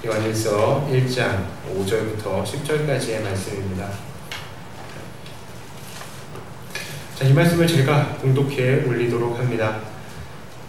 요한일서 1장 5절부터 10절까지의 말씀입니다. 자, 이 말씀을 제가 봉독해 올리도록 합니다.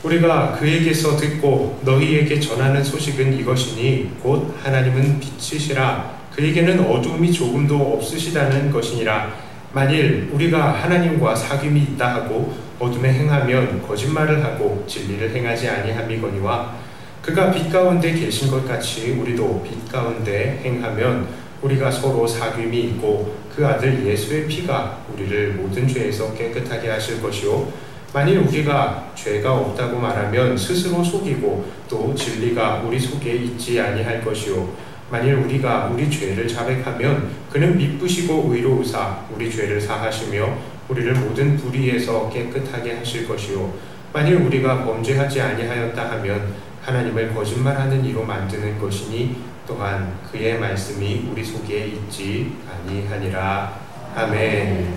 우리가 그에게서 듣고 너희에게 전하는 소식은 이것이니 곧 하나님은 빛이시라 그에게는 어두움이 조금도 없으시다는 것이니라. 만일 우리가 하나님과 사귐이 있다 하고 어둠에 행하면 거짓말을 하고 진리를 행하지 아니함이거니와 그가 빛 가운데 계신 것 같이 우리도 빛 가운데 행하면 우리가 서로 사귐이 있고 그 아들 예수의 피가 우리를 모든 죄에서 깨끗하게 하실 것이요 만일 우리가 죄가 없다고 말하면 스스로 속이고 또 진리가 우리 속에 있지 아니할 것이요 만일 우리가 우리 죄를 자백하면 그는 미쁘시고 의로우사 우리 죄를 사하시며 우리를 모든 불의에서 깨끗하게 하실 것이요 만일 우리가 범죄하지 아니하였다 하면 하나님을 거짓말하는 이로 만드는 것이니 또한 그의 말씀이 우리 속에 있지 아니하니라. 아멘.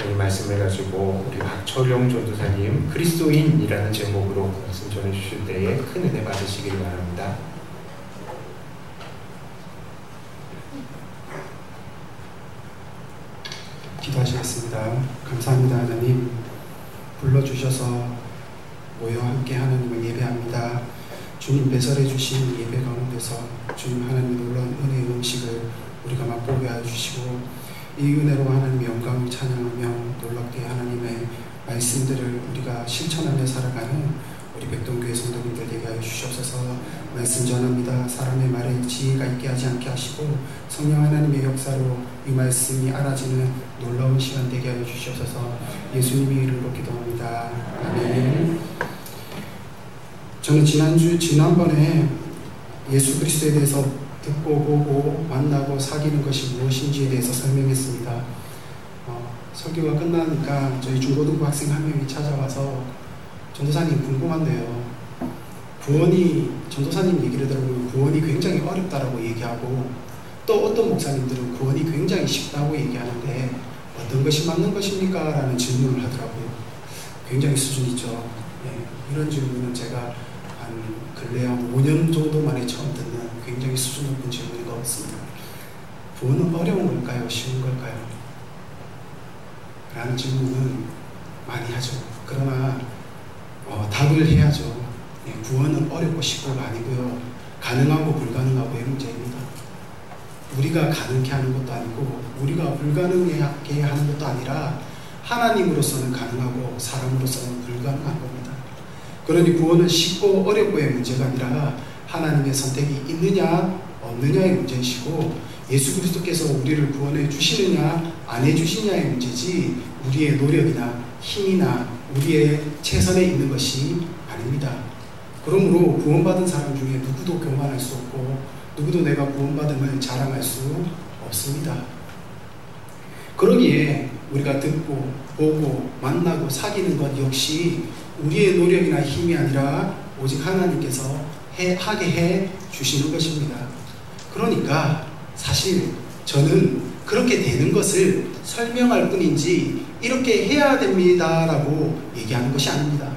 이 말씀을 가지고 우리 박철용 전도사님 그리스도인이라는 제목으로 말씀 전해주실 때에 큰 은혜 받으시길 바랍니다. 기도하시겠습니다. 감사합니다. 하나님 불러주셔서 모여 함께 하나님을 예배합니다. 주님 배설해 주신 예배 가운데서 주님 하나님의 놀라운 은혜의 음식을 우리가 맛보게 하여 주시고 이 은혜로 하나님의 영광을 찬양하며 놀랍게 하나님의 말씀들을 우리가 실천하며 살아가는 우리 백동교회 성도님들 되게 하여 주시옵소서. 말씀 전합니다. 사람의 말에 지혜가 있게 하지 않게 하시고 성령 하나님의 역사로 이 말씀이 알아지는 놀라운 시간 되게 하여 주시옵소서. 예수님의 이름으로 기도합니다. 아멘. 저는 지난번에 예수 그리스도에 대해서 듣고 보고 만나고 사귀는 것이 무엇인지에 대해서 설명했습니다. 설교가 끝나니까 저희 중고등부 학생 한 명이 찾아와서 전도사님 궁금한데요. 구원이 전도사님 얘기를 들어보면 구원이 굉장히 어렵다라고 얘기하고 또 어떤 목사님들은 구원이 굉장히 쉽다고 얘기하는데 어떤 것이 맞는 것입니까? 라는 질문을 하더라고요. 굉장히 수준 있죠. 네, 이런 질문은 제가 근래 한 5년 정도 만에 처음 듣는 굉장히 수준 높은 질문인 것 같습니다. 구원은 어려운 걸까요? 쉬운 걸까요? 라는 질문은 많이 하죠. 그러나 답을 해야죠. 네, 구원은 어렵고 쉽고가 아니고요. 가능하고 불가능하고의 문제입니다. 우리가 가능케 하는 것도 아니고 우리가 불가능하게 하는 것도 아니라 하나님으로서는 가능하고 사람으로서는 불가능한 겁니다. 그러니 구원은 쉽고 어렵고의 문제가 아니라 하나님의 선택이 있느냐 없느냐의 문제이시고 예수 그리스도께서 우리를 구원해 주시느냐 안 해주시냐의 문제지 우리의 노력이나 힘이나 우리의 최선에 있는 것이 아닙니다. 그러므로 구원받은 사람 중에 누구도 교만할 수 없고 누구도 내가 구원받음을 자랑할 수 없습니다. 그러기에 우리가 듣고 보고 만나고 사귀는 것 역시 우리의 노력이나 힘이 아니라 오직 하나님께서 하게 해 주시는 것입니다. 그러니까 사실 저는 그렇게 되는 것을 설명할 뿐이지 이렇게 해야 됩니다 라고 얘기하는 것이 아닙니다.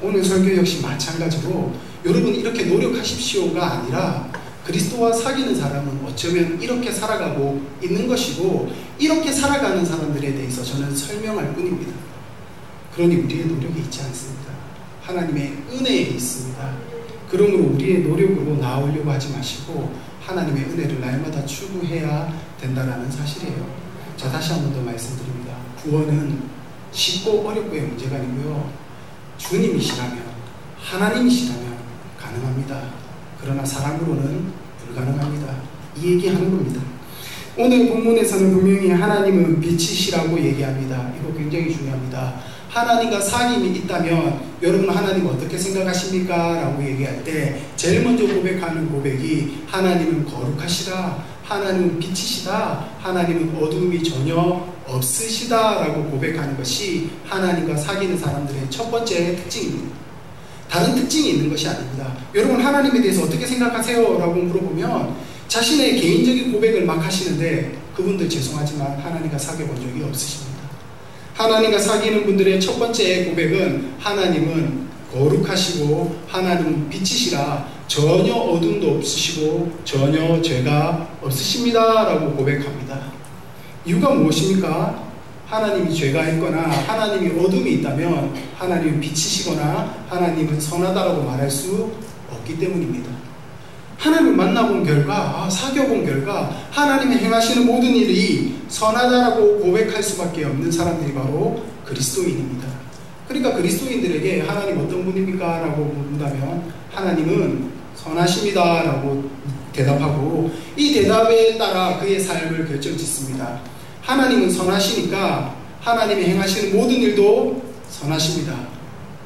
오늘 설교 역시 마찬가지로 여러분 이렇게 노력하십시오가 아니라 그리스도와 사귀는 사람은 어쩌면 이렇게 살아가고 있는 것이고 이렇게 살아가는 사람들에 대해서 저는 설명할 뿐입니다. 그러니 우리의 노력이 있지 않습니다. 하나님의 은혜에 있습니다. 그러므로 우리의 노력으로 나오려고 하지 마시고 하나님의 은혜를 날마다 추구해야 된다는 사실이에요. 자, 다시 한 번 더 말씀드립니다. 구원은 쉽고 어렵고의 문제가 아니고요. 주님이시라면 하나님이시라면 가능합니다. 그러나 사람으로는 불가능합니다. 이 얘기하는 겁니다. 오늘 본문에서는 분명히 하나님은 빛이시라고 얘기합니다. 이거 굉장히 중요합니다. 하나님과 사귐이 있다면 여러분 하나님 어떻게 생각하십니까? 라고 얘기할 때 제일 먼저 고백하는 고백이 하나님은 거룩하시다, 하나님은 빛이시다, 하나님은 어두움이 전혀 없으시다 라고 고백하는 것이 하나님과 사귀는 사람들의 첫 번째 특징입니다. 다른 특징이 있는 것이 아닙니다. 여러분 하나님에 대해서 어떻게 생각하세요? 라고 물어보면 자신의 개인적인 고백을 막 하시는데 그분들 죄송하지만 하나님과 사귀어 본 적이 없으십니다. 하나님과 사귀는 분들의 첫 번째 고백은 하나님은 거룩하시고 하나님은 빛이시라 전혀 어둠도 없으시고 전혀 죄가 없으십니다 라고 고백합니다. 이유가 무엇입니까? 하나님이 죄가 있거나 하나님이 어둠이 있다면 하나님은 빛이시거나 하나님은 선하다라고 말할 수 없기 때문입니다. 하나님을 만나본 결과, 사귀어본 결과 하나님이 행하시는 모든 일이 선하다라고 고백할 수밖에 없는 사람들이 바로 그리스도인입니다. 그러니까 그리스도인들에게 하나님 어떤 분입니까? 라고 묻는다면 하나님은 선하십니다 라고 대답하고, 이 대답에 따라 그의 삶을 결정짓습니다. 하나님은 선하시니까 하나님이 행하시는 모든 일도 선하십니다.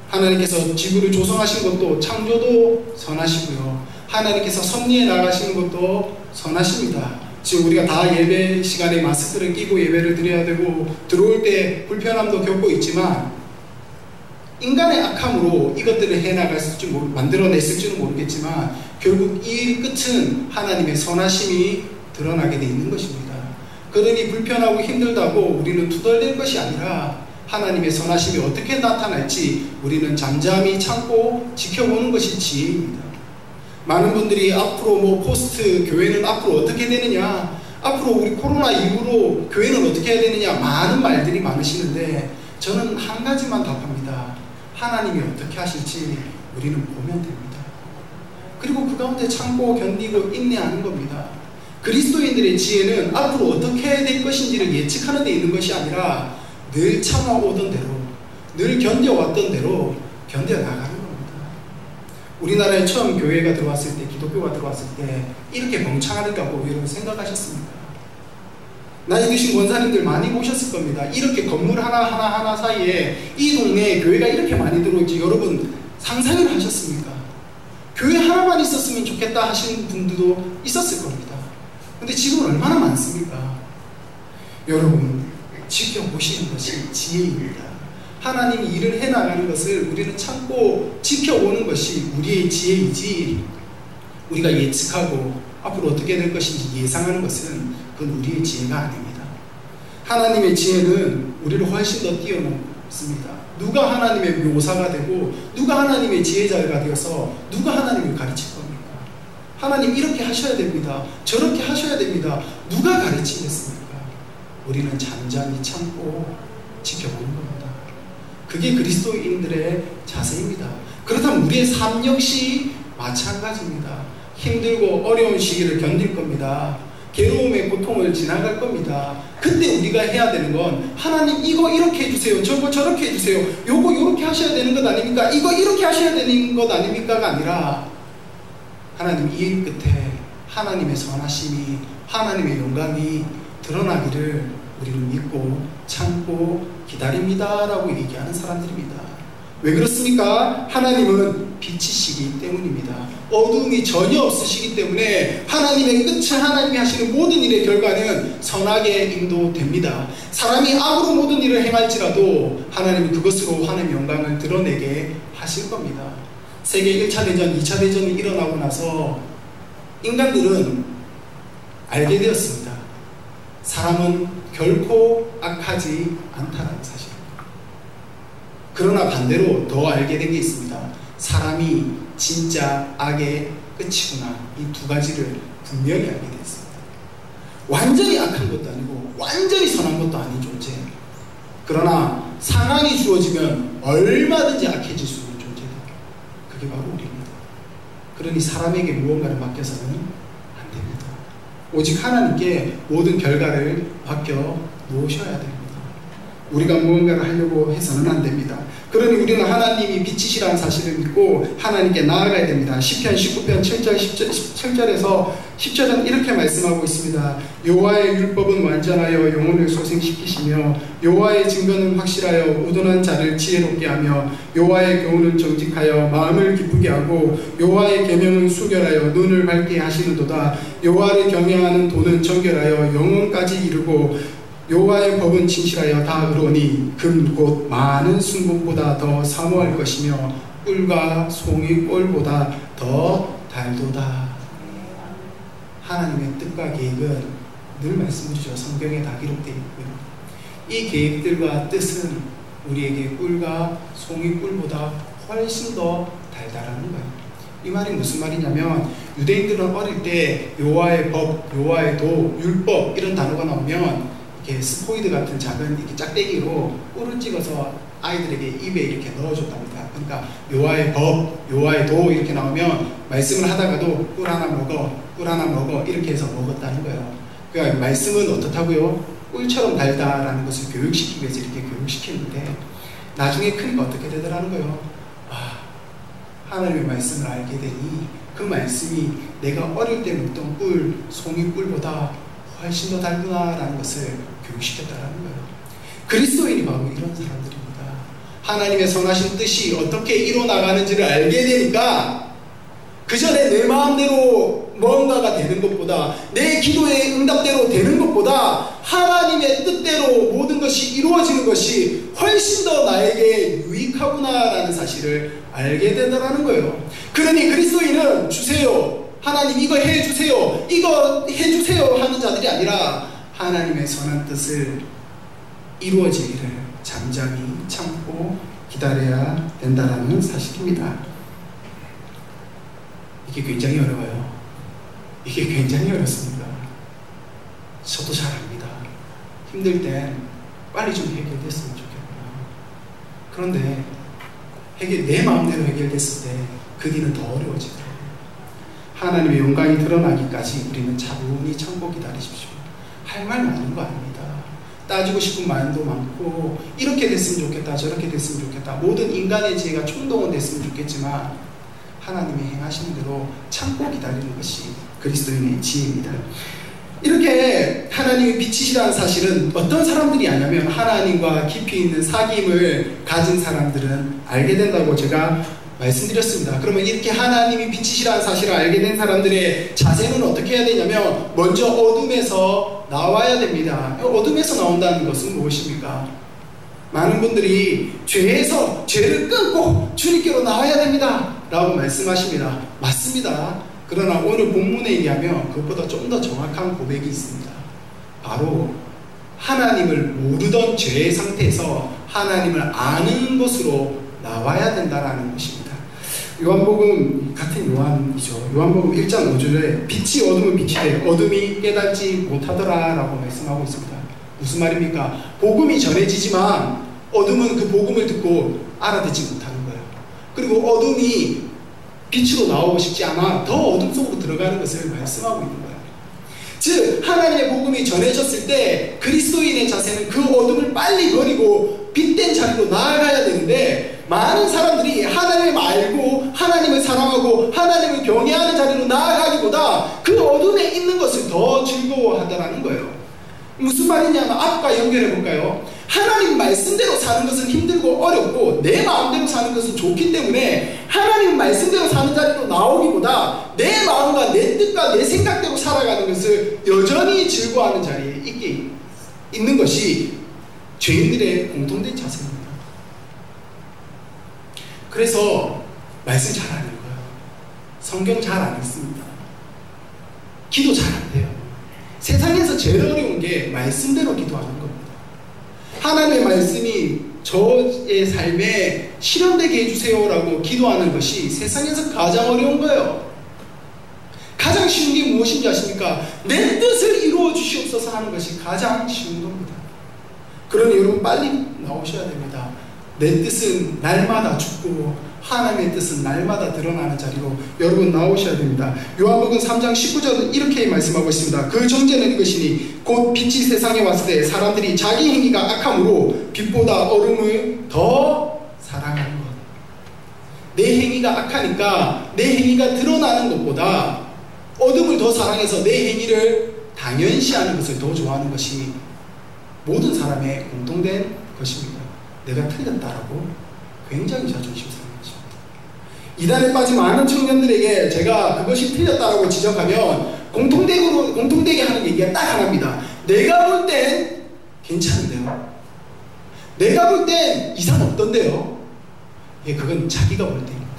하나님께서 지구를 조성하신 것도, 창조도 선하시고요, 하나님께서 섭리해 나가시는 것도 선하십니다. 지금 우리가 다 예배 시간에 마스크를 끼고 예배를 드려야 되고 들어올 때 불편함도 겪고 있지만 인간의 악함으로 이것들을 해나갔을지 만들어냈을지는 모르겠지만 결국 이 끝은 하나님의 선하심이 드러나게 돼 있는 것입니다. 그러니 불편하고 힘들다고 우리는 투덜댈 것이 아니라 하나님의 선하심이 어떻게 나타날지 우리는 잠잠히 참고 지켜보는 것이 지혜입니다. 많은 분들이 앞으로 포스트 교회는 앞으로 어떻게 되느냐, 앞으로 우리 코로나 이후로 교회는 어떻게 해야 되느냐, 많은 말들이 많으시는데 저는 한 가지만 답합니다. 하나님이 어떻게 하실지 우리는 보면 됩니다. 그리고 그 가운데 참고 견디고 인내하는 겁니다. 그리스도인들의 지혜는 앞으로 어떻게 해야 될 것인지를 예측하는 데 있는 것이 아니라 늘 참아오던 대로, 늘 견뎌왔던 대로 견뎌나가는 겁니다. 우리나라에 처음 교회가 들어왔을 때, 기독교가 들어왔을 때 이렇게 멍청하다고 여러분 생각하셨습니까? 나이 드신 원사님들 많이 보셨을 겁니다. 이렇게 건물 하나 사이에 이 동네에 교회가 이렇게 많이 들어올지 여러분 상상을 하셨습니까? 교회 하나만 있었으면 좋겠다 하시는 분들도 있었을 겁니다. 근데 지금은 얼마나 많습니까? 여러분 지켜보시는 것이 지혜입니다. 하나님이 일을 해나가는 것을 우리는 참고 지켜보는 것이 우리의 지혜이지, 우리가 예측하고 앞으로 어떻게 될 것인지 예상하는 것은 그건 우리의 지혜가 아닙니다. 하나님의 지혜는 우리를 훨씬 더 뛰어넘습니다. 누가 하나님의 묘사가 되고 누가 하나님의 지혜자가 되어서 누가 하나님을 가르칠 겁니까? 하나님 이렇게 하셔야 됩니다, 저렇게 하셔야 됩니다, 누가 가르치겠습니까? 우리는 잠잠히 참고 지켜보는 겁니다. 그게 그리스도인들의 자세입니다. 그렇다면 우리의 삶 역시 마찬가지입니다. 힘들고 어려운 시기를 견딜 겁니다. 괴로움의 고통을 지나갈 겁니다. 그때 우리가 해야 되는 건 하나님 이거 이렇게 해주세요, 저거 저렇게 해주세요, 요거 요렇게 하셔야 되는 것 아닙니까, 이거 이렇게 하셔야 되는 것 아닙니까가 아니라 하나님 이 일 끝에 하나님의 선하심이, 하나님의 영광이 드러나기를 우리는 믿고 참고 기다립니다 라고 얘기하는 사람들입니다. 왜 그렇습니까? 하나님은 빛이시기 때문입니다. 어둠이 전혀 없으시기 때문에 하나님의 끝은, 하나님이 하시는 모든 일의 결과는 선하게 인도됩니다. 사람이 악으로 모든 일을 행할지라도 하나님은 그것으로 하나님의 영광을 드러내게 하실 겁니다. 세계 1차 대전, 2차 대전이 일어나고 나서 인간들은 알게 되었습니다. 사람은 결코 악하지 않다는 사실. 그러나 반대로 더 알게 된 게 있습니다. 사람이 진짜 악의 끝이구나. 이 두 가지를 분명히 알게 됐습니다. 완전히 악한 것도 아니고 완전히 선한 것도 아닌 존재. 그러나 상황이 주어지면 얼마든지 악해질 수 있는 존재다. 그게 바로 우리입니다. 그러니 사람에게 무언가를 맡겨서는 안 됩니다. 오직 하나님께 모든 결과를 맡겨 놓으셔야 됩니다. 우리가 무언가를 하려고 해서는 안 됩니다. 그러니 우리는 하나님이 빛이시라는 사실을 믿고 하나님께 나아가야 됩니다. 시편 19편 7절 7절에서 10절은 이렇게 말씀하고 있습니다. 여호와의 율법은 완전하여 영혼을 소생시키시며 여호와의 증거는 확실하여 우둔한 자를 지혜롭게 하며 여호와의 교훈은 정직하여 마음을 기쁘게 하고 여호와의 계명은 순결하여 눈을 밝게 하시는도다. 여호와를 경외하는 도는 정결하여 영혼까지 이르고 여호와의 법은 진실하여 다 의로우니 금 곧 많은 순금보다 더 사모할 것이며 꿀과 송이 꼴보다 더 달도다. 하나님의 뜻과 계획은 늘 말씀드리죠. 성경에 다 기록되어 있고요. 이 계획들과 뜻은 우리에게 꿀과 송이 꿀보다 훨씬 더 달달한 거예요. 이 말이 무슨 말이냐면 유대인들은 어릴 때 여호와의 법, 여호와의 도, 율법 이런 단어가 나오면 이렇게 스포이드 같은 작은 이렇게 짝대기로 꿀을 찍어서 아이들에게 입에 이렇게 넣어줬답니다. 그러니까 여호와의 법, 여호와의 도 이렇게 나오면 말씀을 하다가도 꿀 하나 먹어, 꿀 하나 먹어 이렇게 해서 먹었다는 거예요. 그러니까 말씀은 어떻다고요? 꿀처럼 달다라는 것을 교육시키기 위해서 이렇게 교육시켰는데 나중에 크니까 어떻게 되더라는 거예요? 하나님의 말씀을 알게 되니 그 말씀이 내가 어릴 때 먹던 꿀, 송이꿀보다 훨씬 더 달구나라는 것을 교육시켰다라는 거예요. 그리스도인이 바로 이런 사람들입니다. 하나님의 선하신 뜻이 어떻게 이루어나가는지를 알게 되니까 그 전에 내 마음대로 뭔가가 되는 것보다 내 기도의 응답대로 되는 것보다 하나님의 뜻대로 모든 것이 이루어지는 것이 훨씬 더 나에게 유익하구나라는 사실을 알게 되더라는 거예요. 그러니 그리스도인은 주세요, 하나님 이거 해주세요, 이거 해주세요 하는 자들이 아니라 하나님의 선한 뜻을 이루어지기를 잠잠히 참고 기다려야 된다는 사실입니다. 이게 굉장히 어려워요. 이게 굉장히 어렵습니다. 저도 잘 압니다. 힘들 땐 빨리 좀 해결됐으면 좋겠구나. 그런데 내 마음대로 해결됐을 때 그 뒤는 더 어려워지더라고요. 하나님의 영광이 드러나기까지 우리는 차분히 참고 기다리십시오. 할 말 많은 거 아닙니다. 따지고 싶은 마음도 많고 이렇게 됐으면 좋겠다, 저렇게 됐으면 좋겠다, 모든 인간의 지혜가 총동원됐으면 좋겠지만 하나님이 행하시는 대로 참고 기다리는 것이 그리스도인의 지혜입니다. 이렇게 하나님이 빛이시라는 사실은 어떤 사람들이 아냐면 하나님과 깊이 있는 사귐을 가진 사람들은 알게 된다고 제가 말씀드렸습니다. 그러면 이렇게 하나님이 빛이시라는 사실을 알게 된 사람들의 자세는 어떻게 해야 되냐면 먼저 어둠에서 나와야 됩니다. 어둠에서 나온다는 것은 무엇입니까? 많은 분들이 죄에서 죄를 끊고 주님께로 나와야 됩니다 라고 말씀하십니다. 맞습니다. 그러나 오늘 본문에 의하면 그것보다 좀 더 정확한 고백이 있습니다. 바로 하나님을 모르던 죄의 상태에서 하나님을 아는 것으로 나와야 된다는 것입니다. 요한복음 같은 요한이죠. 요한복음 1장 5절에 빛이 어둠을 비치되 어둠이 깨닫지 못하더라 라고 말씀하고 있습니다. 무슨 말입니까? 복음이 전해지지만 어둠은 그 복음을 듣고 알아듣지 못하는 거예요. 그리고 어둠이 빛으로 나오고 싶지 않아 더 어둠 속으로 들어가는 것을 말씀하고 있는 거예요. 즉 하나님의 복음이 전해졌을 때 그리스도인의 자세는 그 어둠을 빨리 버리고 빛된 자리로 나아가야 되는데 많은 사람들이 하나님을 알고 하나님을 사랑하고 하나님을 경외하는 자리로 나아가기보다 그 어둠에 있는 것을 더 즐거워하더라는 거예요. 무슨 말이냐면 앞과 연결해 볼까요? 하나님 말씀대로 사는 것은 힘들고 어렵고 내 마음대로 사는 것은 좋기 때문에 하나님 말씀대로 사는 자리로 나오기보다 내 마음과 내 뜻과 내 생각대로 살아가는 것을 여전히 즐거워하는 자리에 있는 것이 죄인들의 공통된 자세입니다. 그래서 말씀 잘 안 읽어요. 성경 잘 안 읽습니다. 기도 잘 안 돼요. 세상에서 제일 어려운 게 말씀대로 기도하는 겁니다. 하나님의 말씀이 저의 삶에 실현되게 해주세요라고 기도하는 것이 세상에서 가장 어려운 거예요. 가장 쉬운 게 무엇인지 아십니까? 내 뜻을 이루어 주시옵소서 하는 것이 가장 쉬운 겁니다. 그러니 여러분 빨리 나오셔야 됩니다. 내 뜻은 날마다 죽고 하나님의 뜻은 날마다 드러나는 자리로 여러분 나오셔야 됩니다. 요한복음 3장 19절은 이렇게 말씀하고 있습니다. 그 정죄는 이것이니 곧 빛이 세상에 왔을 때 사람들이 자기 행위가 악함으로 빛보다 어둠을 더 사랑하는 것. 내 행위가 악하니까 내 행위가 드러나는 것보다 어둠을 더 사랑해서 내 행위를 당연시하는 것을 더 좋아하는 것이 모든 사람의 공통된 것입니다. 내가 틀렸다라고 굉장히 자존심 상해집니다. 이단에 빠진 많은 청년들에게 제가 그것이 틀렸다라고 지적하면 공통되게 하는 얘기가 딱 하나입니다. 내가 볼 땐 괜찮은데요. 내가 볼 땐 이상 없던데요. 예, 그건 자기가 볼 때입니다.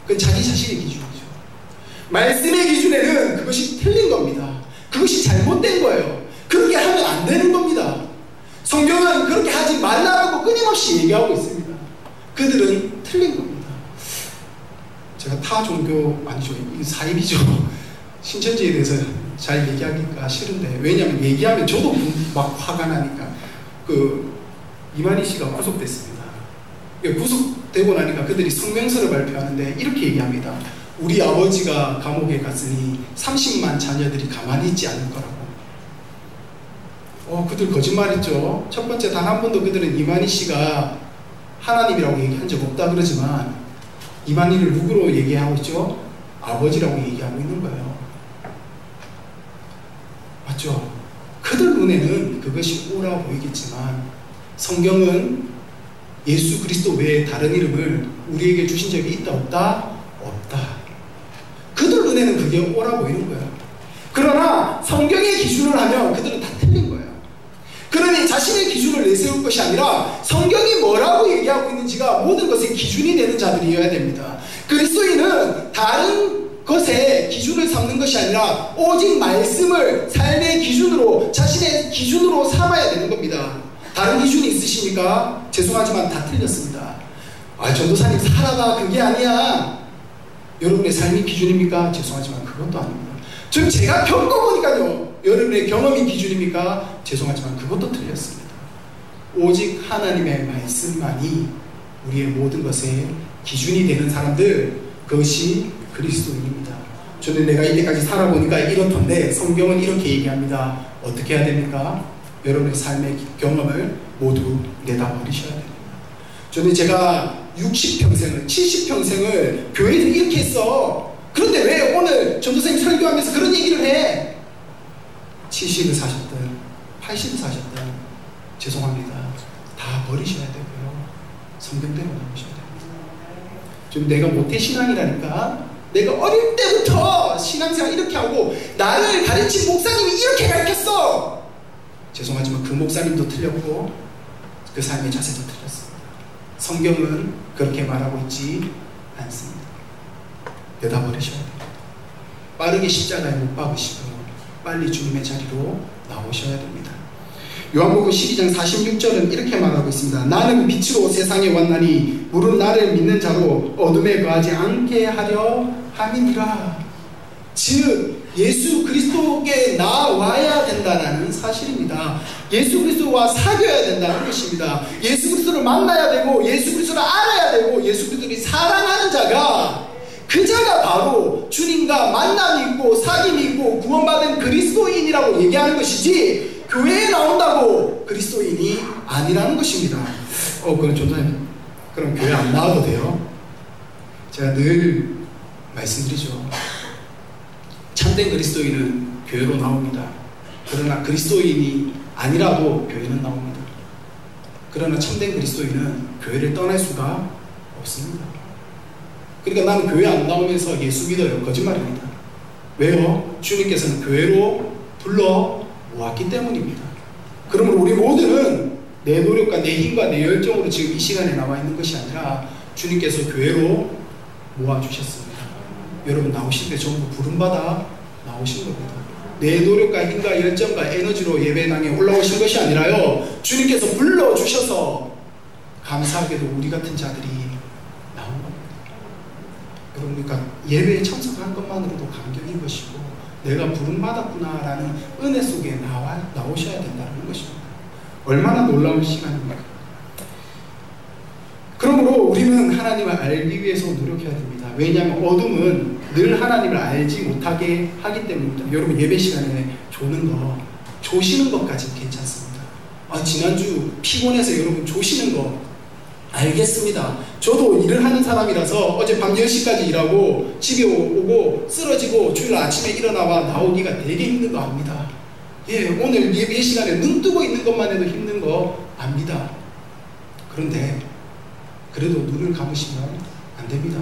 그건 자기 자신의 기준이죠. 말씀의 기준에는 그것이 틀린 겁니다. 그것이 잘못된 거예요. 그렇게 하면 안 되는 겁니다. 성경은 그렇게 하지 말라고 끊임없이 얘기하고 있습니다. 그들은 틀린 겁니다. 제가 타 종교 아니죠, 이 사입이죠. 신천지에 대해서 잘 얘기하기가 싫은데, 왜냐하면 얘기하면 저도 막 화가 나니까. 이만희 씨가 구속됐습니다. 구속되고 나니까 그들이 성명서를 발표하는데 이렇게 얘기합니다. 우리 아버지가 감옥에 갔으니 30만 자녀들이 가만히 있지 않을 거라고. 그들 거짓말했죠. 첫 번째, 단 한 번도 그들은 이만희 씨가 하나님이라고 얘기한 적 없다 그러지만, 이만희를 누구로 얘기하고 있죠? 아버지라고 얘기하고 있는 거예요. 맞죠? 그들 눈에는 그것이 옳아 보이겠지만, 성경은 예수 그리스도 외에 다른 이름을 우리에게 주신 적이 있다 없다? 없다. 그들 눈에는 그게 옳아 보이는 거예요. 그러나 성경의 기준을 하면 그들은 다 틀린 거예요. 그러니 자신의 기준을 내세울 것이 아니라 성경이 뭐라고 얘기하고 있는지가 모든 것의 기준이 되는 자들이어야 됩니다. 그리스도인은 다른 것에 기준을 삼는 것이 아니라 오직 말씀을 삶의 기준으로, 자신의 기준으로 삼아야 되는 겁니다. 다른 기준이 있으십니까? 죄송하지만 다 틀렸습니다. 전도사님 살아봐, 그게 아니야. 여러분의 삶이 기준입니까? 죄송하지만 그것도 아닙니다. 지금 제가 겪어보니까요, 여러분의 경험이 기준입니까? 죄송하지만 그것도 틀렸습니다. 오직 하나님의 말씀만이 우리의 모든 것의 기준이 되는 사람들, 그것이 그리스도인입니다. 저는 내가 이때까지 살아보니까 이렇던데 성경은 이렇게 얘기합니다. 어떻게 해야 됩니까? 여러분의 삶의 경험을 모두 내다버리셔야 됩니다. 저는 제가 60평생을, 70평생을 교회에서 이렇게 했어. 그런데 왜 오늘 전도사님 설교하면서 그런 얘기를 해? 70을 사셨든 80을 사셨든 죄송합니다. 다 버리셔야 되고요. 성경대로 나오셔야 됩니다. 좀 내가 모태신앙이라니까, 내가 어릴 때부터 신앙생활 이렇게 하고 나를 가르친 목사님이 이렇게 가르쳤어. 죄송하지만 그 목사님도 틀렸고 그 삶의 자세도 틀렸습니다. 성경은 그렇게 말하고 있지 않습니다. 내다버리셔야 됩니다. 빠르게 십자가에 못 박으시고 빨리 주님의 자리로 나오셔야 됩니다. 요한복음 12장 46절은 이렇게 말하고 있습니다. 나는 빛으로 세상에 왔나니 물은 나를 믿는 자로 어둠에 거하지 않게 하려 함이니라. 즉 예수 그리스도께 나와야 된다는 사실입니다. 예수 그리스도와 사귀어야 된다는 것입니다. 예수 그리스도를 만나야 되고 예수 그리스도를 알아야 되고 예수 그리스도를 사랑하는 자가, 그 자가 바로 주님과 만남이 있고 사귐이 있고 구원받은 그리스도인이라고 얘기하는 것이지, 교회에 나온다고 그리스도인이 아니라는 것입니다. 그럼 전도사님, 그럼 교회 안 나와도 돼요? 제가 늘 말씀드리죠. 참된 그리스도인은 교회로 나옵니다. 그러나 그리스도인이 아니라도 교회는 나옵니다. 그러나 참된 그리스도인은 교회를 떠날 수가 없습니다. 그러니까 나는 교회 안 나오면서 예수 믿어요. 거짓말입니다. 왜요? 주님께서는 교회로 불러 모았기 때문입니다. 그러므로 우리 모두는 내 노력과 내 힘과 내 열정으로 지금 이 시간에 나와 있는 것이 아니라 주님께서 교회로 모아주셨습니다. 여러분 나오실 때 전부 부름받아 나오신 겁니다. 내 노력과 힘과 열정과 에너지로 예배당에 올라오신 것이 아니라요, 주님께서 불러주셔서 감사하게도 우리 같은 자들이 나온 겁니다. 여러분, 그러니까 예배에 참석한 것만으로도 감격인 것이고 내가 부름받았구나라는 은혜 속에 나오셔야 된다는 것입니다. 얼마나 놀라운 시간입니까? 그러므로 우리는 하나님을 알기 위해서 노력해야 됩니다. 왜냐하면 어둠은 늘 하나님을 알지 못하게 하기 때문입니다. 여러분 예배 시간에 조시는 것까지는 괜찮습니다. 지난주 피곤해서 여러분 조시는 거 알겠습니다. 저도 일을 하는 사람이라서 어젯밤 10시까지 일하고 집에 오고 쓰러지고 주일 아침에 일어나와 나오기가 되게 힘든 거 압니다. 오늘 예배 시간에 눈 뜨고 있는 것만 해도 힘든 거 압니다. 그런데 그래도 눈을 감으시면 안 됩니다.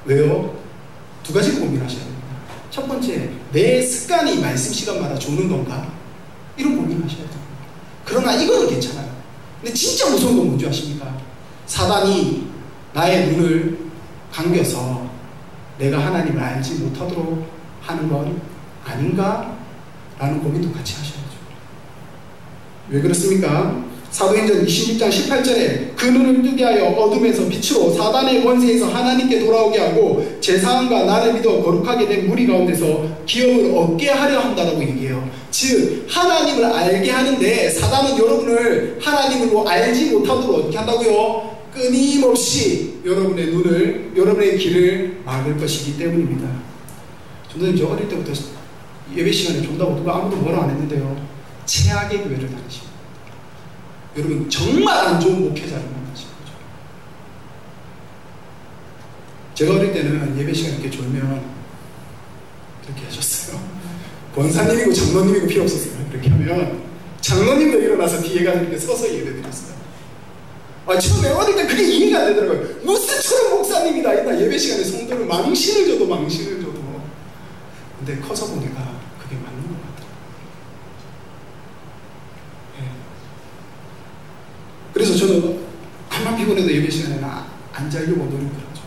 왜요? 두 가지를 고민하셔야 됩니다. 첫 번째, 내 습관이 말씀 시간마다 조는 건가? 이런 고민하셔야 됩니다. 그러나 이거는 괜찮아요. 근데 진짜 무서운 건 뭔지 아십니까? 사단이 나의 눈을 감겨서 내가 하나님을 알지 못하도록 하는 건 아닌가? 라는 고민도 같이 하셔야죠. 왜 그렇습니까? 사도행전 26장 18절에 그 눈을 뜨게 하여 어둠에서 빛으로 사단의 권세에서 하나님께 돌아오게 하고 제사함과 나를 믿어 거룩하게 된 무리 가운데서 기업을 얻게 하려 한다라고 얘기해요. 즉 하나님을 알게 하는데 사단은 여러분을 하나님으로 알지 못하도록 어떻게 한다고요? 끊임없이 여러분의 눈을, 여러분의 길을 막을 것이기 때문입니다. 저는 이제 어릴 때부터 예배 시간에 존다고 누가 아무도 뭐라 안 했는데요. 최악의 교회를 다니십니다. 여러분 정말 안 좋은 목회자를 만나신 거죠. 제가 어릴 때는 예배 시간 이렇게 졸면 이렇게 하셨어요. 권사님이고 장로님이고 필요 없었어요. 이렇게 하면 장로님도 일어나서 뒤에 가서 이렇게 서서 예배 드렸어요. 처음에 어릴 때 그게 이해가 안 되더라고요. 무슨 저런 목사님이다 있나 예배 시간에 성도를 망신을 줘도 근데 커서 보니까 그게 맞는 것 같아요. 네. 그래서 저는 한번 피곤해도 예배 시간에는 안 자려고 노력을 하죠.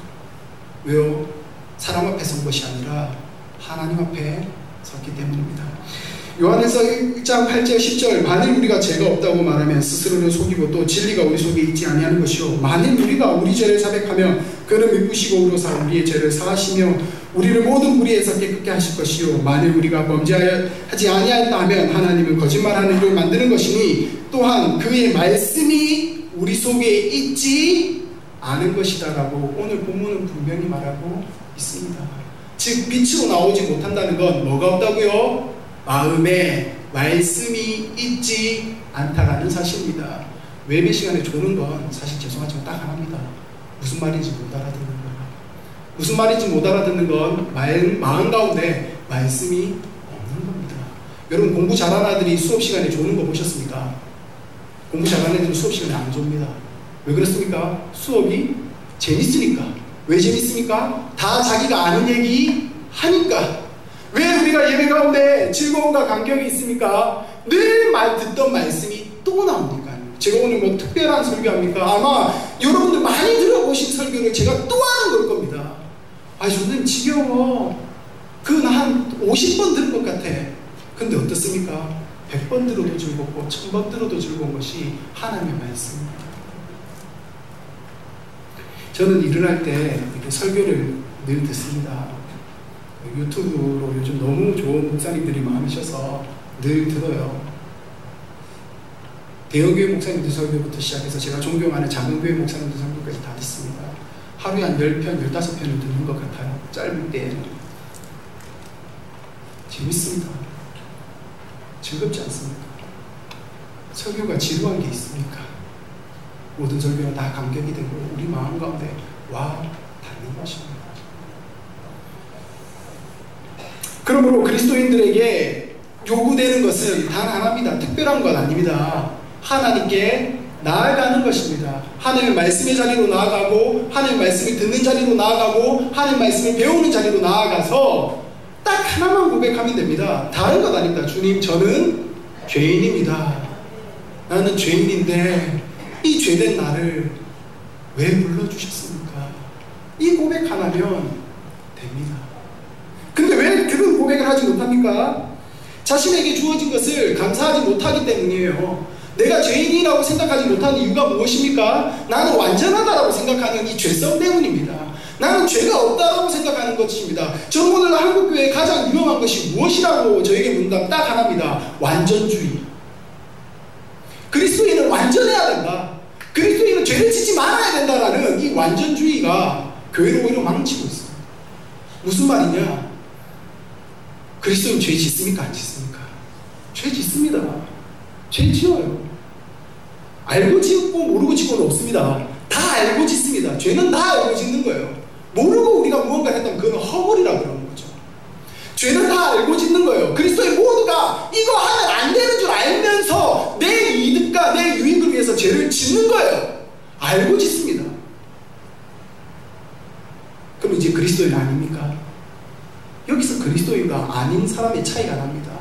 왜요? 사람 앞에 선 것이 아니라 하나님 앞에 섰기 때문입니다. 요한에서 1장 8절 10절 만일 우리가 죄가 없다고 말하면 스스로를 속이고 또 진리가 우리 속에 있지 아니하는 것이요 만일 우리가 우리 죄를 자백하면 그는 미쁘시고 의로사 우리의 죄를 사하시며 우리를 모든 무리에서 깨끗게 하실 것이요 만일 우리가 범죄하지 아니하였다 하면 하나님은 거짓말하는 이를 만드는 것이니 또한 그의 말씀이 우리 속에 있지 않은 것이다 라고 오늘 본문은 분명히 말하고 있습니다. 즉 빛으로 나오지 못한다는 건 뭐가 없다고요? 마음에 말씀이 있지 않다라는 사실입니다. 예배 시간에 조는 건 사실 죄송하지만 딱 하나입니다. 무슨 말인지 못 알아듣는 거예요. 무슨 말인지 못 알아듣는 건 마음 가운데 말씀이 없는 겁니다. 여러분 공부 잘하는 아들이 수업 시간에 조는 거 보셨습니까? 공부 잘하는 애들은 수업 시간에 안 좁니다. 왜 그렇습니까? 수업이 재밌으니까. 왜 재밌습니까? 다 자기가 아는 얘기 하니까. 왜 우리가 예배 가운데 즐거움과 감격이 있습니까? 늘 듣던 말씀이 또 나옵니까? 제가 오늘 뭐 특별한 설교합니까? 아마 여러분들 많이 들어보신 설교를 제가 또 하는 걸 겁니다. 저는 지겨워. 그건 한 50번 들은 것 같아. 근데 어떻습니까? 100번 들어도 즐겁고 1000번 들어도 즐거운 것이 하나님의 말씀입니다. 저는 일어날 때 이렇게 설교를 늘 듣습니다. 유튜브로 요즘 너무 좋은 목사님들이 많으셔서 늘 들어요. 대형교회 목사님들 설교부터 시작해서 제가 존경하는 작은 교회 목사님들 설교까지 다 듣습니다. 하루에 한 10편, 15편을 듣는 것 같아요. 짧을 때에는. 재밌습니다. 즐겁지 않습니까? 설교가 지루한 게 있습니까? 모든 설교는 다 감격이 되고 우리 마음 가운데 와 닿는 것입니다. 그러므로 그리스도인들에게 요구되는 것은 단 하나입니다. 특별한 건 아닙니다. 하나님께 나아가는 것입니다. 하나님의 말씀의 자리로 나아가고 하나님의 말씀을 듣는 자리로 나아가고 하나님의 말씀을 배우는 자리로 나아가서 딱 하나만 고백하면 됩니다. 다른 것 아닙니다. 주님, 저는 죄인입니다. 나는 죄인인데 이 죄된 나를 왜 불러주셨습니까? 이 고백 하나면 됩니다. 근데 왜 그런 고백을 하지 못합니까? 자신에게 주어진 것을 감사하지 못하기 때문이에요. 내가 죄인이라고 생각하지 못하는 이유가 무엇입니까? 나는 완전하다라고 생각하는 이 죄성 때문입니다. 나는 죄가 없다라고 생각하는 것입니다. 저는 오늘 한국교회의 가장 유명한 것이 무엇이라고 저에게 묻는다면 딱 하나입니다. 완전주의. 그리스도인은 완전해야 된다. 그리스도인은 죄를 짓지 말아야 된다라는 이 완전주의가 교회를 오히려 망치고 있습니다. 무슨 말이냐? 그리스도인 죄 짓습니까? 안 짓습니까? 죄 짓습니다. 죄 지어요. 알고 짓고 모르고 짓고는 없습니다. 다 알고 짓습니다. 죄는 다 알고 짓는 거예요. 모르고 우리가 무언가 했다면 그건 허물이라고 그러는 거죠. 죄는 다 알고 짓는 거예요. 그리스도인 모두가 이거 하면 안 되는 줄 알면서 내 이득과 내 유익을 위해서 죄를 짓는 거예요. 알고 짓습니다. 그럼 이제 그리스도인 아닙니까? 여기서 그리스도인과 아닌 사람의 차이가 납니다.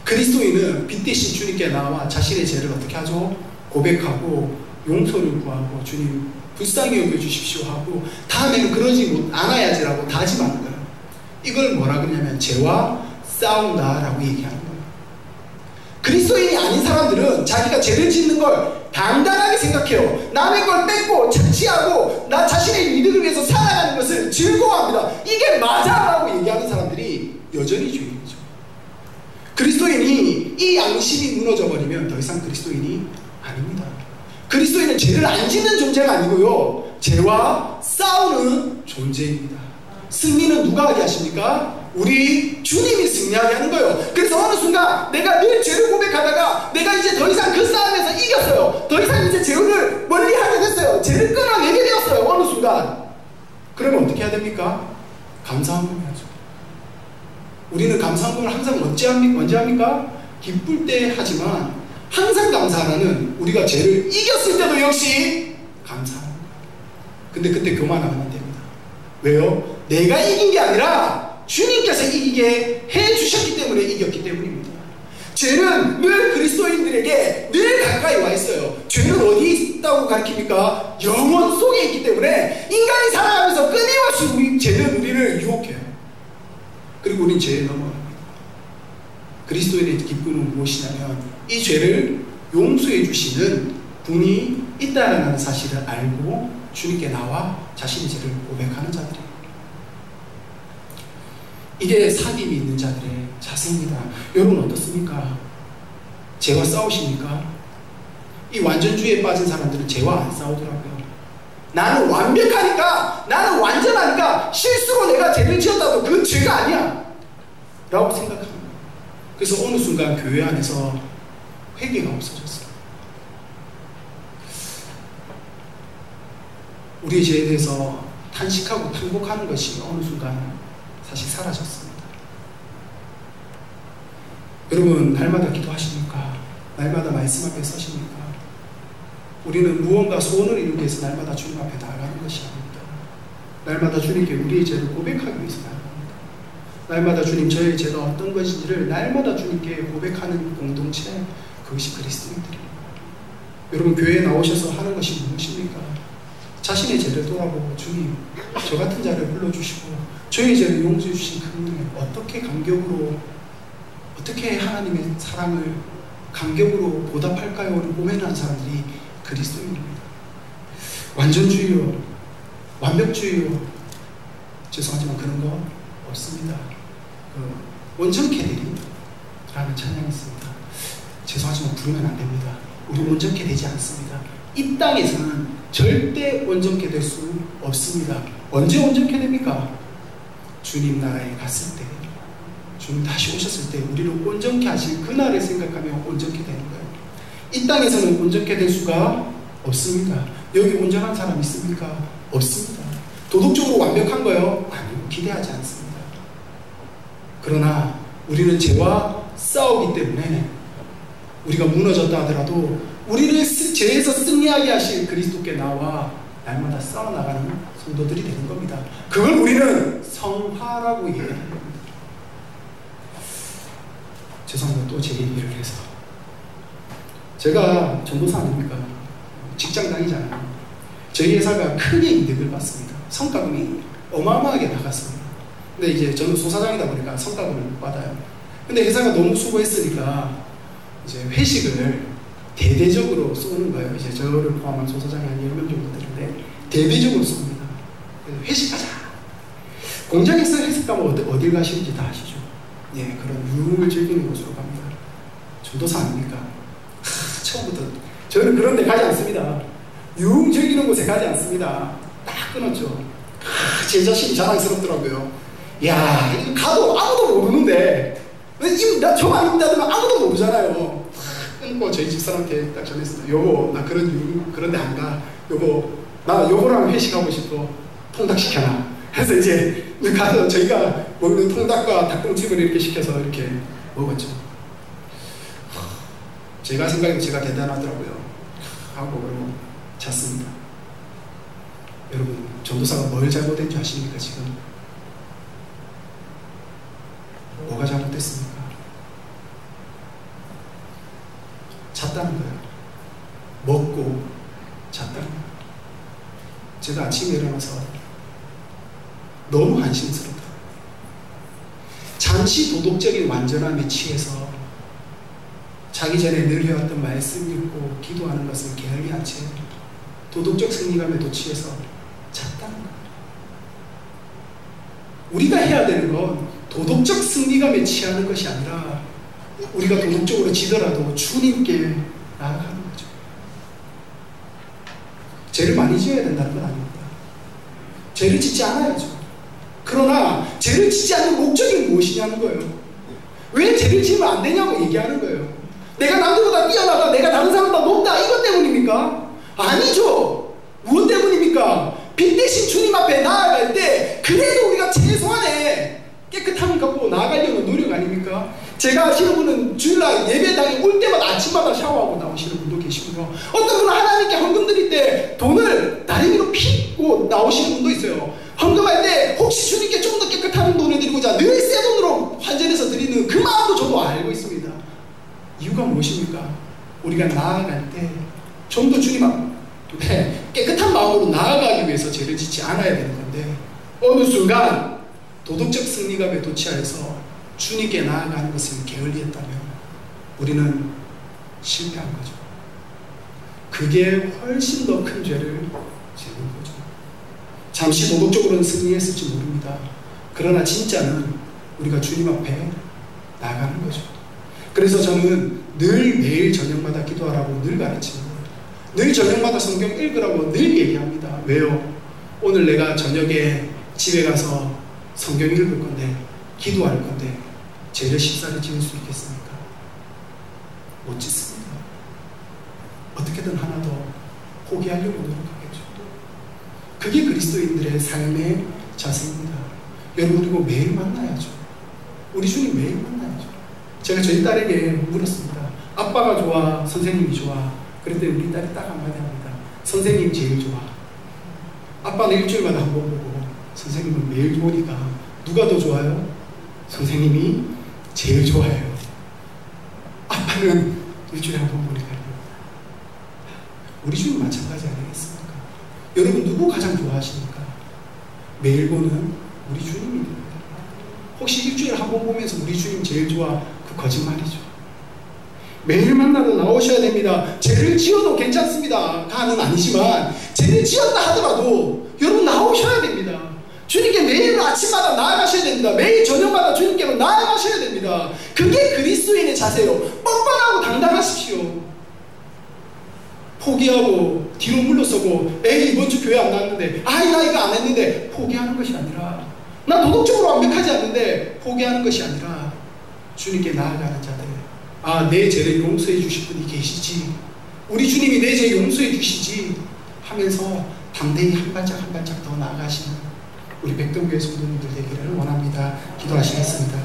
그리스도인은 빛 대신 주님께 나와 자신의 죄를 어떻게 하죠? 고백하고 용서를 구하고 주님 불쌍히 여겨주십시오 하고 다음에는 그러지 않아야지라고 다짐하는 거예요. 이걸 뭐라 그러냐면 죄와 싸운다라고 얘기하는 거예요. 그리스도인이 아닌 사람들은 자기가 죄를 짓는 걸 당당하게 생각해요. 남의 걸 뺏고 착취하고 나 자신의 이득을 위해서 살아가는 것을 즐거워합니다. 이게 맞아라고 얘기하는 사람들이 여전히 주인이죠. 그리스도인이 이 양심이 무너져 버리면 더 이상 그리스도인이 아닙니다. 그리스도인은 죄를 안 짓는 존재가 아니고요, 죄와 싸우는 존재입니다. 승리는 누가 하게 하십니까? 우리 주님이 승리하게 하는 거예요. 그래서 어느 순간 내가 늘 죄를 고백하다가 내가 이제 더 이상 그 싸움에서 이겼어요. 더 이상 이제 죄를 멀리하게 됐어요. 죄를 끊어내게 되었어요. 어느 순간. 그러면 어떻게 해야 됩니까? 감사함을 해야죠. 우리는 감사함을 항상 언제 합니까? 기쁠 때 하지만 항상 감사하는 우리가 죄를 이겼을 때도 역시 감사합니다. 근데 그때 교만하면 안 됩니다. 왜요? 내가 이긴 게 아니라 주님께서 이기게 해주셨기 때문에 이겼기 때문입니다. 죄는 늘 그리스도인들에게 늘 가까이 와 있어요. 죄는 어디에 있다고 가르칩니까? 영혼 속에 있기 때문에 인간이 살아가면서 끊임없이 죄는 우리를 유혹해요. 그리고 우린 죄에 넘어갑니다. 그리스도인의 기쁨은 무엇이냐면 이 죄를 용서해 주시는 분이 있다는 사실을 알고 주님께 나와 자신의 죄를 고백하는 자들이에요. 이게 사귐이 있는 자들의 자세입니다. 여러분 어떻습니까? 죄와 싸우십니까? 이 완전주의에 빠진 사람들은 죄와 안 싸우더라고요. 나는 완벽하니까, 나는 완전하니까 실수로 내가 죄를 지었다도 그건 죄가 아니야 라고 생각합니다. 그래서 어느 순간 교회 안에서 회개가 없어졌어요. 우리의 죄에 대해서 탄식하고 통곡하는 것이 어느 순간 사실 사라졌습니다. 여러분 날마다 기도하십니까? 날마다 말씀 앞에 서십니까? 우리는 무언가 소원을 이루기 위해서 날마다 주님 앞에 나아가는 것이 아닙니다. 날마다 주님께 우리의 죄를 고백하기 위해서 나아갑니다. 날마다 주님 저의 죄가 어떤 것인지를 날마다 주님께 고백하는 공동체, 그것이 그리스도인들입니다. 여러분 교회에 나오셔서 하는 것이 무엇입니까? 자신의 죄를 돌아보고 주님 저 같은 자를 불러주시고 저의 죄를 용서해 주신 그분을 어떻게 감격으로, 어떻게 하나님의 사랑을 감격으로 보답할까요를 고민하는 사람들이 그리스도인입니다. 완전주의요, 완벽주의요, 죄송하지만 그런 거 없습니다. 온전케 되리라는 찬양이 있습니다. 죄송하지만 부르면 안 됩니다. 우리 온전케 되지 않습니다. 이 땅에서는 절대 온전케 될 수 없습니다. 언제 온전케 됩니까? 주님 나라에 갔을 때, 주님 다시 오셨을 때 우리를 온전케 하실 그날을 생각하며 온전케 되는 거예요. 이 땅에서는 온전케 될 수가 없습니다. 여기 온전한 사람 있습니까? 없습니다. 도덕적으로 완벽한 거요? 아니요, 기대하지 않습니다. 그러나 우리는 죄와 싸우기 때문에 우리가 무너졌다 하더라도 우리를 죄에서 승리하게 하실 그리스도께 나와 날마다 싸워나가는 성도들이 되는 겁니다. 그걸 우리는 성화라고 얘기하는 겁니다. 죄송합니다. 또 제 얘기를 해서. 제가 전도사 아닙니까? 직장 다니잖아요. 저희 회사가 크게 이득을 받습니다. 성과금이 어마어마하게 나갔습니다. 근데 이제 저는 소사장이다 보니까 성과금을 못 받아요. 근데 회사가 너무 수고했으니까 이제 회식을 대대적으로 쏘는 거예요. 이제 저를 포함한 소사장이 한 10명 정도 되는데 대대적으로 쏩니다. 그래서 회식하자. 공장에서 회식 가면 어딜 가시는지 다 아시죠? 예, 그런 유흥을 즐기는 곳으로 갑니다. 전도사 아닙니까? 처음부터 저는 그런 데 가지 않습니다. 유흥 즐기는 곳에 가지 않습니다. 딱 끊었죠. 제 자신이 자랑스럽더라고요. 야, 이거 가도 아무도 모르는데 저만 입다더만 아무도 모르잖아요. 끊고 저희 집사람한테 딱 전했어요. 여보, 나 그런 유흥 그런 데 안 가. 여보, 나 여보랑 회식하고 싶어. 통닭시켜놔. 그래서 이제 가서 저희가 먹는 통닭과 닭똥집을 이렇게 시켜서 이렇게 먹었죠. 제가 생각해도 제가 대단하더라고요. 하고 그러고 잤습니다. 여러분, 전도사가 뭘 잘못된 줄 아십니까? 지금 뭐가 잘못됐습니까? 잤다는 거예요. 먹고 잤다는 거예요. 제가 아침에 일어나서 너무 한심스럽다. 잠시 도덕적인 완전함에 취해서 자기 전에 늘 해왔던 말씀 읽고 기도하는 것을 게을리 한 채 도덕적 승리감에 도취해서 잤다는 거예요. 우리가 해야 되는 건 도덕적 승리감에 취하는 것이 아니라 우리가 도덕적으로 지더라도 주님께 나아가는 거죠. 죄를 많이 지어야 된다는 건 아닙니다. 죄를 짓지 않아야죠. 그러나 죄를 짓지 않는 목적이 무엇이냐는 거예요. 왜 죄를 지으면 안 되냐고 얘기하는 거예요. 내가 남들보다 뛰어나다, 내가 다른 사람보다 높다, 이것 때문입니까? 아니죠. 무엇 때문입니까? 빛 대신 주님 앞에 나아갈 때 그래도 우리가 최소한의 깨끗함을 갖고 나아가려는 노력 아닙니까? 제가 아시는 분은 주일날 예배당에 올 때마다 아침마다 샤워하고 나오시는 분도 계시고요. 어떤 분은 하나님께 헌금 드릴 때 돈을 다리미로 피고 나오시는 분도 있어요. 헌금할 때 혹시 주님께 좀 더 깨끗한 돈을 드리고자 늘 새 돈으로 환전해서 드리는 그 마음도 저도 알고 있습니다. 이유가 무엇입니까? 우리가 나아갈 때 좀 더 주님 앞에 깨끗한 마음으로 나아가기 위해서 죄를 짓지 않아야 되는 건데 어느 순간 도덕적 승리감에 도취하여서 주님께 나아가는 것을 게을리했다면 우리는 실패한 거죠. 그게 훨씬 더 큰 죄를 짓는 거죠. 잠시 도덕적으로는 승리했을지 모릅니다. 그러나 진짜는 우리가 주님 앞에 나아가는 거죠. 그래서 저는 늘 매일 저녁마다 기도하라고 늘 가르칩니다. 늘 저녁마다 성경 읽으라고 늘 얘기합니다. 왜요? 오늘 내가 저녁에 집에 가서 성경 읽을 건데 기도할 건데 죄를 십사를 지을 수 있겠습니까? 못 짓습니다. 어떻게든 하나 더 포기하려고 노력하겠죠. 그게 그리스도인들의 삶의 자세입니다. 여러분, 그리고 매일 만나야죠. 우리 주님 매일 만나야죠. 제가 저희 딸에게 물었습니다. 아빠가 좋아, 선생님이 좋아? 그랬더니 우리 딸이 딱 한마디 합니다. 선생님 제일 좋아. 아빠는 일주일마다 한 번 보고 선생님은 매일 보니까 누가 더 좋아요? 선생님이 제일 좋아해요. 아빠는 일주일에 한 번 보니까요. 우리 주님 마찬가지 아니겠습니까? 여러분, 누구 가장 좋아하십니까? 매일 보는 우리 주님입니다. 혹시 일주일에 한 번 보면서 우리 주님 제일 좋아? 그 거짓말이죠. 매일 만나러 나오셔야 됩니다. 죄를 지어도 괜찮습니다. 가는 아니지만 죄를 지었다 하더라도 여러분 나오셔야 됩니다. 주님께 매일 아침마다 나아가셔야 됩니다. 매일 저녁마다 주님께로 나아가셔야 됩니다. 그게 그리스도인의 자세요. 뻔뻔하고 당당하십시오. 포기하고 뒤로 물러서고 에이 이번 주 교회 안 나왔는데 아이 나 이거 안 했는데 포기하는 것이 아니라 나 도덕적으로 완벽하지 않는데 포기하는 것이 아니라 주님께 나아가는 자들. 아, 내 죄를 용서해 주실 분이 계시지, 우리 주님이 내 죄 용서해 주시지 하면서 담대히 한 발짝 한 발짝 더 나아가시는 우리 백동교회 성도님들 되기를 원합니다. 기도하시겠습니다.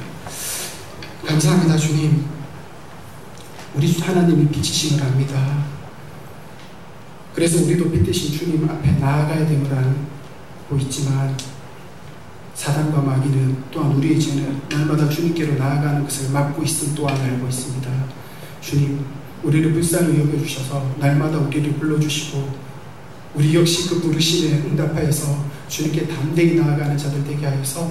감사합니다. 주님, 우리 하나님이 빛이심을 압니다. 그래서 우리도 빛 대신 주님 앞에 나아가야 됨을 알고 있지만 사단과 마귀는 또한 우리의 죄는 날마다 주님께로 나아가는 것을 막고 있음 또한 알고 있습니다. 주님, 우리를 불쌍히 여겨주셔서 날마다 우리를 불러주시고 우리 역시 그 부르심에 응답하여서 주님께 담대히 나아가는 자들 되게 하여서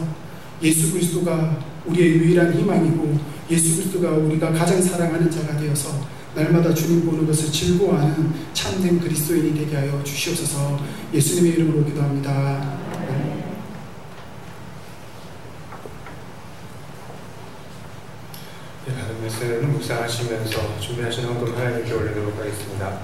예수 그리스도가 우리의 유일한 희망이고 예수 그리스도가 우리가 가장 사랑하는 자가 되어서 날마다 주님 보는 것을 즐거워하는 참된 그리스도인이 되게 하여 주시옵소서. 예수님의 이름으로 기도합니다. 다른 말씀을 묵상하시면서 준비하신 헌금 하나님께 올리도록 하겠습니다.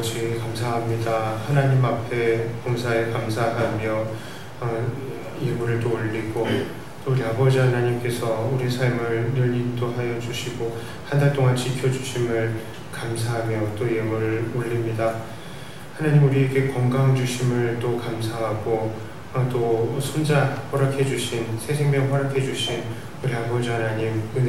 아버지 감사합니다. 하나님 앞에 범사에 감사하며 예물을 또 올리고 또 우리 아버지 하나님께서 우리 삶을 늘 인도하여 주시고 한 달 동안 지켜주심을 감사하며 또 예물을 올립니다. 하나님 우리에게 건강 주심을 또 감사하고 또 손자 허락해 주신 새 생명 허락해 주신 우리 아버지 하나님 은혜